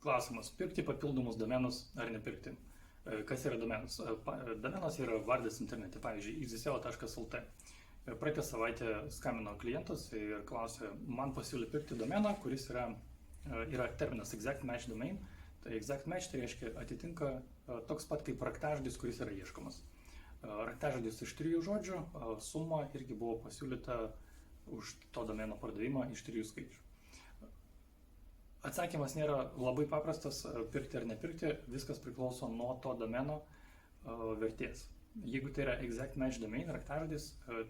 Klausimas, pirkti papildomus domenus ar nepirkti. Kas yra domenas? Domenas yra vardas internete, pavyzdžiui, xseo.lt. Praeitą savaitę skambino klientas ir klausė, man pasiūlė pirkti domeną, kuris yra terminas exact match domain. Tai exact match tai reiškia atitinka toks pat kaip raktažodis, kuris yra ieškomas. Raktažodis iš 3 žodžių, suma irgi buvo pasiūlyta už to domeno pardavimą iš 3 skaičių. Atsakymas nėra labai paprastas, pirkti ar nepirkti, viskas priklauso nuo to domeno vertės. Jeigu tai yra exact match domain raktažodis,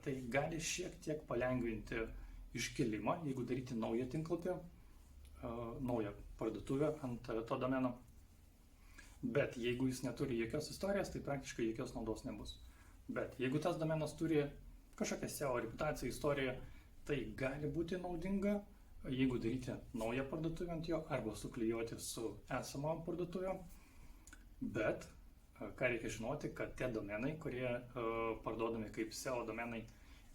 tai gali šiek tiek palengvinti iškelimą, jeigu daryti naują tinklapį, naują parduotuvę ant to domeno. Bet jeigu jis neturi jokios istorijos, tai praktiškai jokios naudos nebus. Bet jeigu tas domenas turi kažkokią SEO reputaciją, istoriją, tai gali būti naudinga, jeigu daryti naują parduotuvę ant jo arba suklijuoti su esama parduotuvė. Bet ką reikia žinoti, kad tie domenai, kurie parduodami kaip SEO domenai,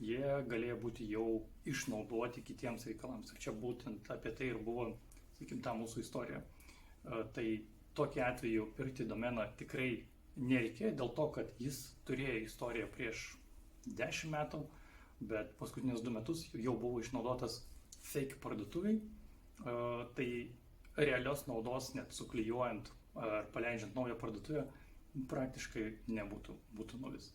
jie galėjo būti jau išnaudoti kitiems reikalams. Ir čia būtent apie tai ir buvo, sakykim, ta mūsų istorija. Tai tokiu atveju pirkti domeną tikrai nereikėjo dėl to, kad jis turėjo istoriją prieš 10 metų, bet paskutinius 2 metus jau buvo išnaudotas fake parduotuviai. Tai realios naudos net suklijuojant ar paleidžiant naują parduotuvę praktiškai nebūtų, būtų nulis.